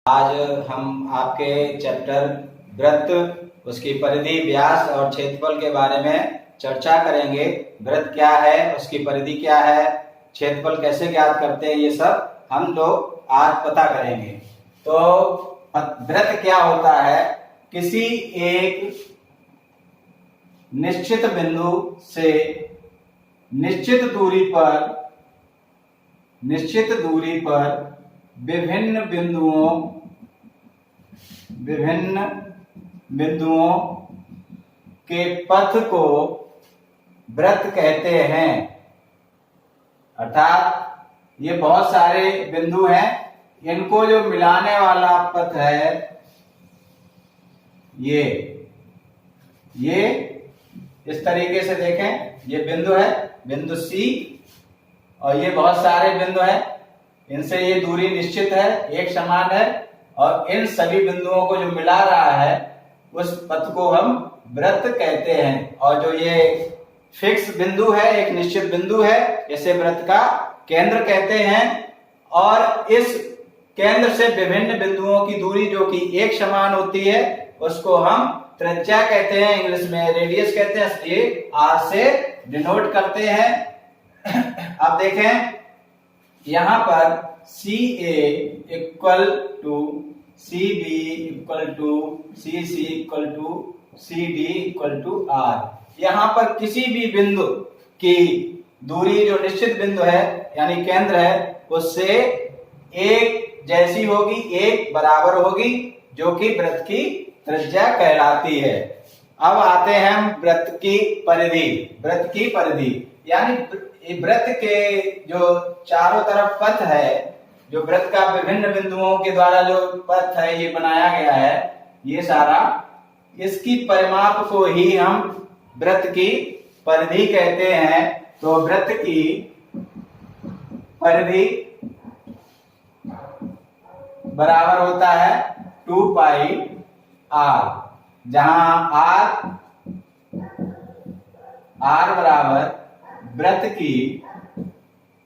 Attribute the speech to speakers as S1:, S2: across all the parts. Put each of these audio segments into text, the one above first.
S1: आज हम आपके चैप्टर वृत्त, उसकी परिधि, व्यास और क्षेत्रफल के बारे में चर्चा करेंगे। वृत्त क्या है, उसकी परिधि क्या है, क्षेत्रफल कैसे ज्ञात करते हैं, ये सब हम लोग आज पता करेंगे। तो वृत्त क्या होता है? किसी एक निश्चित बिंदु से निश्चित दूरी पर विभिन्न बिंदुओं के पथ को वृत्त कहते हैं। अर्थात ये बहुत सारे बिंदु हैं, इनको जो मिलाने वाला पथ है ये इस तरीके से देखें। ये बिंदु है, बिंदु सी, और ये बहुत सारे बिंदु हैं, इनसे ये दूरी निश्चित है, एक समान है, और इन सभी बिंदुओं को जो मिला रहा है उस पथ को हम वृत्त कहते हैं। और जो ये फिक्स बिंदु है, एक निश्चित बिंदु है, इसे वृत्त का केंद्र कहते हैं। और इस केंद्र से विभिन्न बिंदुओं की दूरी जो कि एक समान होती है उसको हम त्रिज्या कहते हैं, इंग्लिश में रेडियस कहते हैं, इसलिए आर से डिनोट करते हैं। अब देखें, यहां पर C A equal to C B equal to C C equal to C D equal to R. यहां पर किसी भी बिंदु की दूरी जो निश्चित बिंदु है यानी केंद्र है उससे एक जैसी होगी, एक बराबर होगी, जो कि वृत्त की त्रिज्या कहलाती है। अब आते हैं हम वृत्त की परिधि। वृत्त की परिधि यानी वृत्त के जो चारों तरफ पथ है, जो वृत्त का विभिन्न बिंदुओं के द्वारा जो पथ है ये बनाया गया है, ये सारा, इसकी परिमाप को ही हम वृत्त की परिधि कहते हैं। तो वृत्त की परिधि बराबर होता है 2 पाई आर, जहां आर बराबर वृत्त की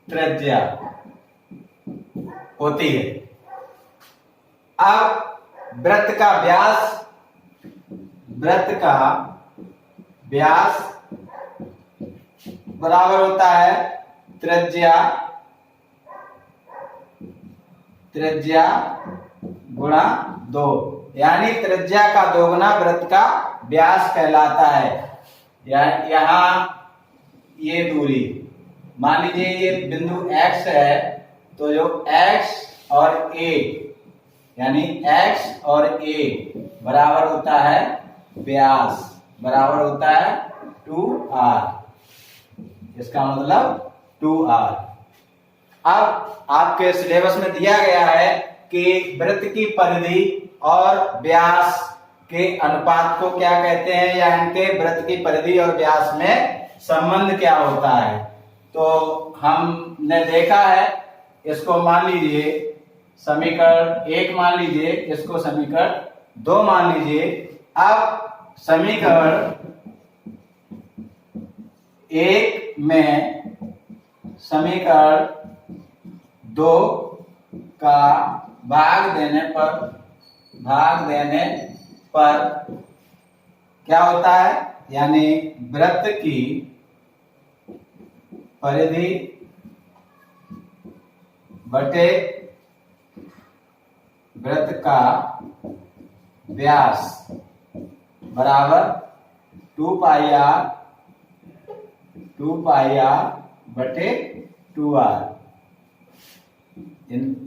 S1: त्रिज्या होती है। अब वृत्त का व्यास बराबर होता है त्रिज्या गुणा 2, यानी त्रिज्या का दोगुना वृत्त का व्यास कहलाता है। यहाँ ये दूरी, मान लीजिए ये बिंदु x है, तो जो x और a यानी x और a बराबर होता है व्यास, बराबर होता है 2r। इसका मतलब 2r। अब आपके सिलेबस में दिया गया है कि वृत्त की परिधि और व्यास के अनुपात को क्या कहते हैं, या इनके वृत्त की परिधि और व्यास में संबंध क्या होता है। तो हमने देखा है, इसको मान लीजिए समीकरण 1 मान लीजिए, इसको समीकरण 2 मान लीजिए। अब समीकरण 1 में समीकरण 2 का भाग देने पर क्या होता है, यानी वृत्त की परिधि बटे वृत्त का व्यास बराबर 2 पाई आर बटे 2r।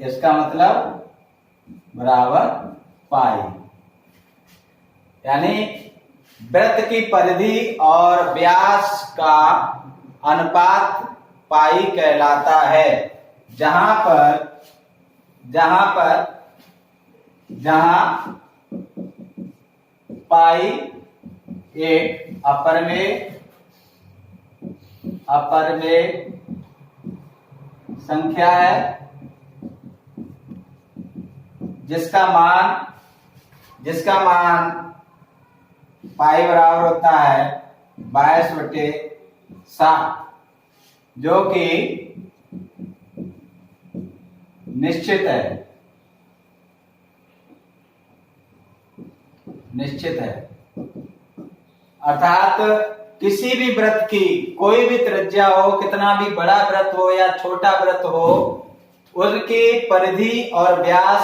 S1: इसका मतलब बराबर पाई, यानी वृत्त की परिधि और व्यास का अनुपात पाई कहलाता है। जहां पाई एक अपर में संख्या है, जिसका मान पाई बराबर होता है 22/7, जो कि निश्चित है। निश्चित है। अर्थात किसी भी वृत्त की कोई भी त्रिज्या हो, कितना भी बड़ा वृत्त हो या छोटा वृत्त हो, उसकी परिधि और व्यास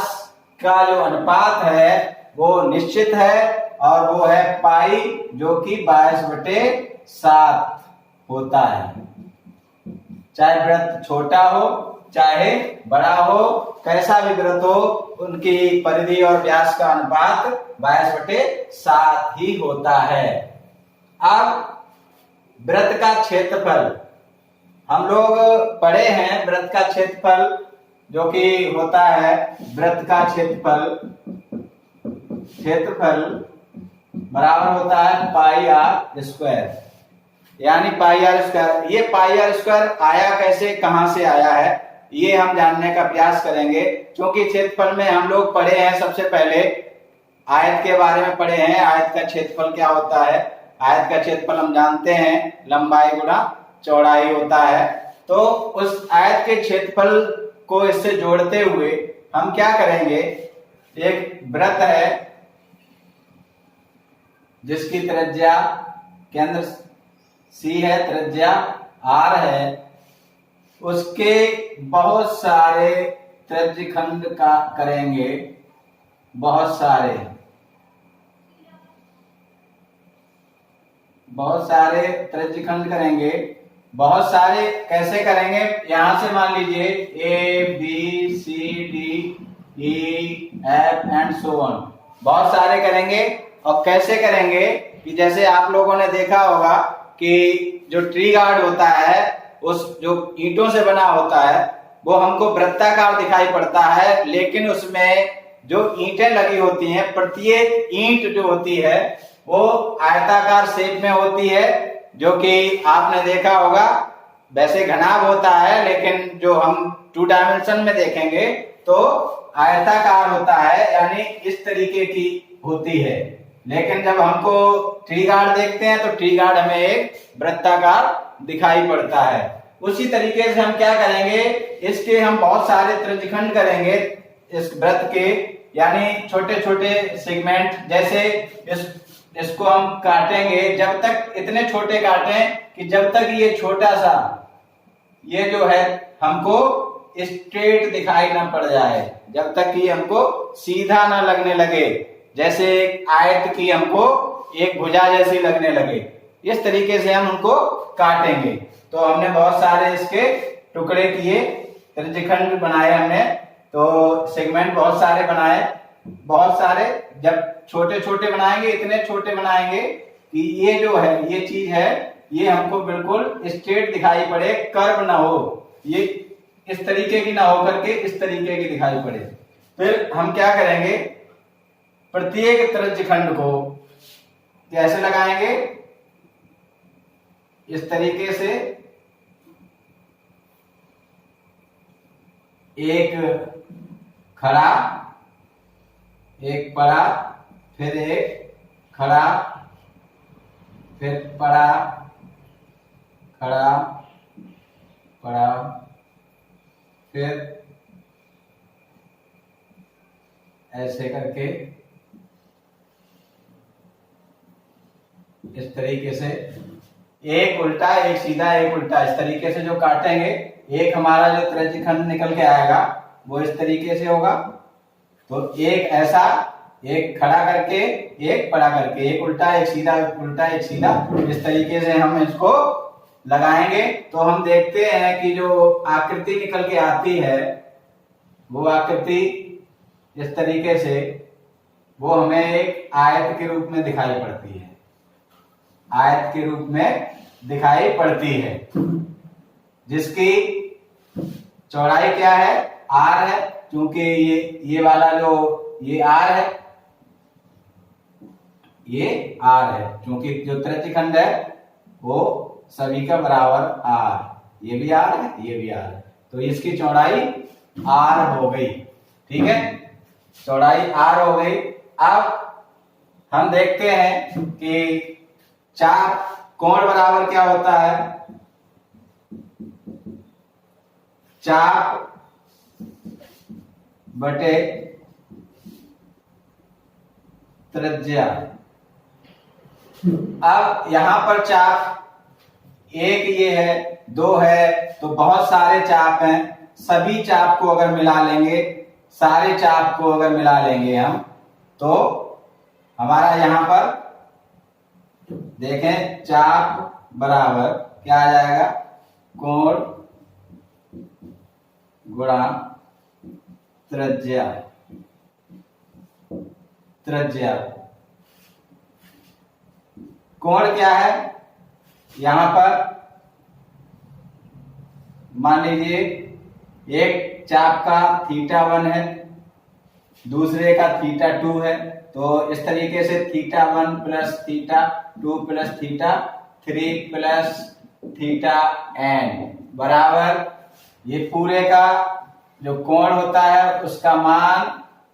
S1: का जो अनुपात है वो निश्चित है, और वो है पाई, जो कि 22/7 होता है। चाहे वृत्त छोटा हो चाहे बड़ा हो, कैसा भी वृत्त हो, उनकी परिधि और व्यास का अनुपात 22/7 ही होता है। अब वृत्त का क्षेत्रफल हम लोग पढ़े हैं। वृत्त का क्षेत्रफल जो कि होता है, वृत्त का क्षेत्रफल बराबर होता है पाई आर स्क्वायर, यानी पाई आर स्क्वायर। ये पाई आर स्क्वायर आया कैसे, कहां से आया है, ये हम जानने का प्रयास करेंगे। क्योंकि क्षेत्रफल में हम लोग पढ़े हैं, सबसे पहले आयत के बारे में पढ़े हैं। आयत का क्षेत्रफल क्या होता है? आयत का क्षेत्रफल हम जानते हैं लंबाई गुणा चौड़ाई होता है। तो उस आयत के क्षेत्रफल को इससे जोड़ते हुए हम क्या करेंगे, एक वृत्त है जिसकी त्रिज्या केंद्र सी है, त्रिज्या आर है, उसके बहुत सारे त्रिज्यखंड का करेंगे, बहुत सारे त्रिज्यखंड करेंगे। बहुत सारे कैसे करेंगे, यहां से मान लीजिए A B C D E F and so on, बहुत सारे करेंगे। और कैसे करेंगे कि जैसे आप लोगों ने देखा होगा कि जो ट्री गार्ड होता है, उस जो ईंटों से बना होता है, वो हमको वृत्ताकार दिखाई पड़ता है, लेकिन उसमें जो ईंटें लगी होती हैं, प्रत्येक ईंट जो होती है वो आयताकार शेप में होती है, जो कि आपने देखा होगा। वैसे घनाभ होता है, लेकिन जो हम 2 डायमेंशन में देखेंगे तो आयताकार होता है, यानी इस तरीके की होती है। लेकिन जब हमको ट्री गार्ड देखते हैं तो ट्री गार्ड हमें एक वृत्ताकार दिखाई पड़ता है। उसी तरीके से हम क्या करेंगे, इसके हम बहुत सारे त्रिज्यखंड करेंगे इस वृत्त के, यानी छोटे छोटे सेगमेंट। जैसे इसको हम काटेंगे, जब तक इतने छोटे काटें कि जब तक ये छोटा सा ये जो है हमको स्ट्रेट दिखाई ना पड़ जाए, जब तक कि हमको सीधा ना लगने लगे, जैसे आयत की हमको एक भुजा जैसी लगने लगे, इस तरीके से हम उनको काटेंगे। तो हमने बहुत सारे इसके टुकड़े किए, त्रिज्यखंड बनाए हमने, तो सेगमेंट बहुत सारे बनाए। बहुत सारे जब छोटे छोटे बनाएंगे, इतने छोटे बनाएंगे कि ये जो है, ये चीज है, ये हमको बिल्कुल स्ट्रेट दिखाई पड़े, कर्व ना हो, ये इस तरीके की ना हो करके इस तरीके की दिखाई पड़े। फिर हम क्या करेंगे, प्रत्येक त्रिज्यखंड को कैसे लगाएंगे, इस तरीके से एक खड़ा, एक पड़ा, फिर एक खड़ा, फिर पड़ा, खड़ा, पड़ा, फिर ऐसे करके इस तरीके से एक उल्टा एक सीधा एक उल्टा, इस तरीके से जो काटेंगे, एक हमारा जो त्रिज्यखंड निकल के आएगा वो इस तरीके से होगा। तो एक ऐसा, एक खड़ा करके, एक पड़ा करके, एक उल्टा एक सीधा, उल्टा एक सीधा, इस तरीके से हम इसको लगाएंगे। तो हम देखते हैं कि जो आकृति निकल के आती है, वो आकृति इस तरीके से वो हमें एक आयत के रूप में दिखाई पड़ती है, आयत के रूप में दिखाई पड़ती है, जिसकी चौड़ाई क्या है, आर है। क्योंकि ये वाला जो ये आर है, ये आर है, क्योंकि जो त्रिज्यखंड है वो सभी का बराबर आर, ये भी आर है, ये भी आर है, तो इसकी चौड़ाई आर हो गई। ठीक है, चौड़ाई आर हो गई। अब हम देखते हैं कि चाप कोण बराबर क्या होता है, चाप बटे त्रिज्या। अब यहां पर चाप एक ये है, दो है, तो बहुत सारे चाप हैं। सभी चाप को अगर मिला लेंगे, सारे चाप को अगर मिला लेंगे हम, तो हमारा यहां पर देखें चाप बराबर क्या आ जाएगा, कोण गुणा त्रिज्या। त्रिज्या कोण क्या है, यहां पर मान लीजिए एक चाप का θ1 है, दूसरे का θ2 है, तो इस तरीके से θ1 प्लस θ2 प्लस θ3 प्लस θn बराबर ये पूरे का जो कोण होता है उसका मान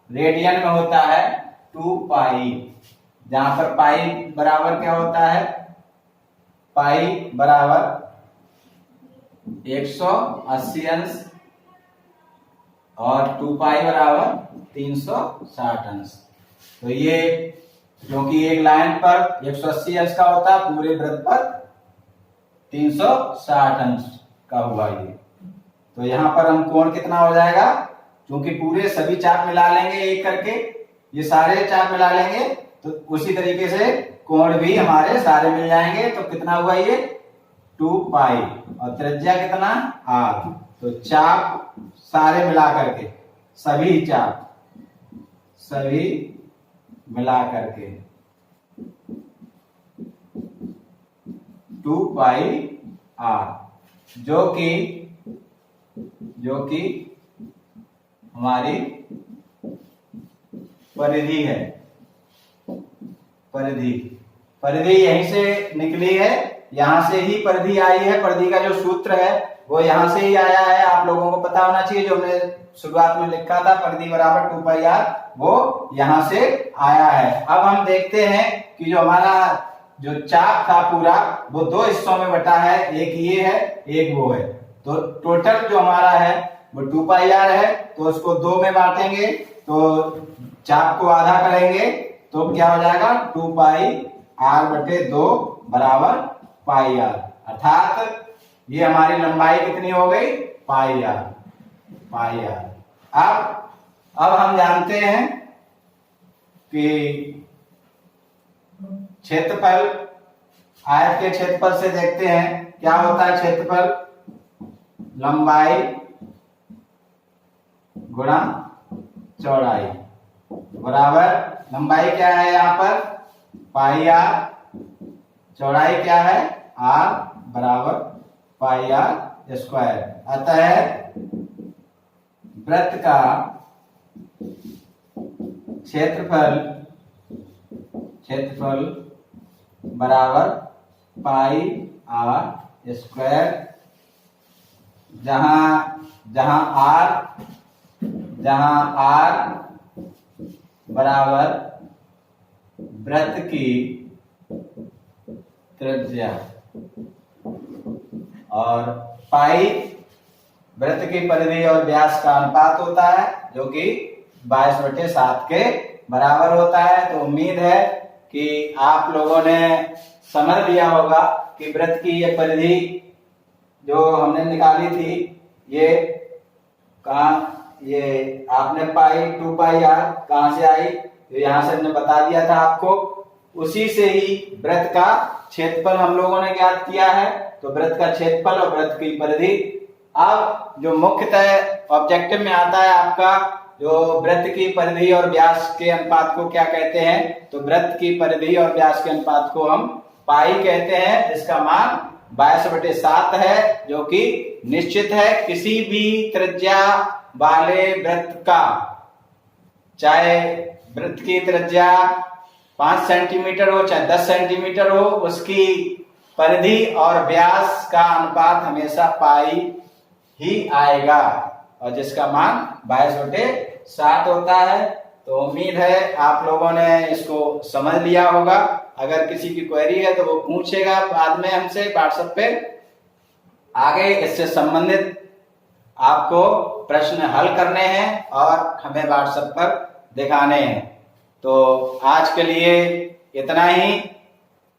S1: रेडियन में होता है 2 पाई, जहां पर पाई बराबर क्या होता है, पाई बराबर 180 अंश और 2 पाई बराबर 360 अंश। तो ये क्योंकि एक लाइन पर 180 अंश का होता है, पूरे वृत्त पर 360 अंश का हुआ ये। तो यहां पर हम कोण कितना हो जाएगा, क्योंकि पूरे सभी चाप मिला लेंगे एक करके, ये सारे चाप मिला लेंगे तो उसी तरीके से कोण भी हमारे सारे मिल जाएंगे। तो कितना हुआ ये 2 पाई और त्रिज्या कितना r। तो चाप सारे मिला करके, सभी चाप सभी मिला करके 2 पाई r, जो कि हमारी परिधि है। परिधि यहीं से निकली है, यहां से ही परिधि आई है। परिधि का जो सूत्र है वो यहां से ही आया है, आप लोगों को पता होना चाहिए। जो हमने शुरुआत में लिखा था परिधि बराबर 2 पाई r, वो यहां से आया है। अब हम देखते हैं कि जो हमारा जो चाप था पूरा वो दो हिस्सों में बटा है, एक ये है एक वो है। तो टोटल जो हमारा है वो 2 पाई r है, तो उसको दो में बांटेंगे तो चाप को आधा करेंगे तो क्या हो जाएगा 2 पाई r बटे 2 बराबर पाई r, अर्थात ये हमारी लंबाई कितनी हो गई पाई r। अब हम जानते हैं कि क्षेत्रफल, आयत के क्षेत्रफल से देखते हैं क्या होता है क्षेत्रफल, लंबाई गुणा चौड़ाई बराबर, लंबाई क्या है यहाँ पर पाई r, चौड़ाई क्या है r बराबर पाई r स्क्वायर। अतः वृत्त का क्षेत्रफल बराबर पाई r स्क्वायर, जहां r बराबर वृत्त की त्रिज्या और पाई वृत्त की परिधि और व्यास का अनुपात होता है, जो कि 22/7 के बराबर होता है। तो उम्मीद है कि आप लोगों ने समझ लिया होगा कि वृत्त की ये परिधि जो हमने निकाली थी, ये ये आपने पाई 2 पाई r कहां से आई, तो यहां से हमने बता दिया था आपको। उसी से ही वृत्त का क्षेत्रफल हम लोगों ने ज्ञात किया है। तो वृत्त का क्षेत्रफल और वृत्त की परिधि। अब जो मुख्यतः ऑब्जेक्टिव में आता है आपका, जो वृत्त की परिधि और व्यास के अनुपात को क्या कहते हैं, तो वृत्त की परिधि और व्यास के अनुपात को हम पाई कहते हैं, जिसका मान 22/7 है, जो कि निश्चित है। किसी भी त्रिज्या वाले वृत्त का, चाहे वृत्त की त्रिज्या 5 सेंटीमीटर हो चाहे 10 सेंटीमीटर हो, उसकी परिधि और व्यास का अनुपात हमेशा पाई ही आएगा, और जिसका मान 22/7 होता है। तो उम्मीद है आप लोगों ने इसको समझ लिया होगा। अगर किसी की क्वेरी है तो वो पूछेगा बाद में हमसे व्हाट्सएप पे। आगे इससे संबंधित आपको प्रश्न हल करने हैं और हमें व्हाट्सएप पर दिखाने हैं। तो आज के लिए इतना ही।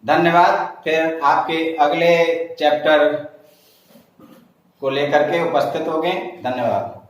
S1: धन्यवाद। फिर आपके अगले चैप्टर को लेकर के उपस्थित होंगे। धन्यवाद।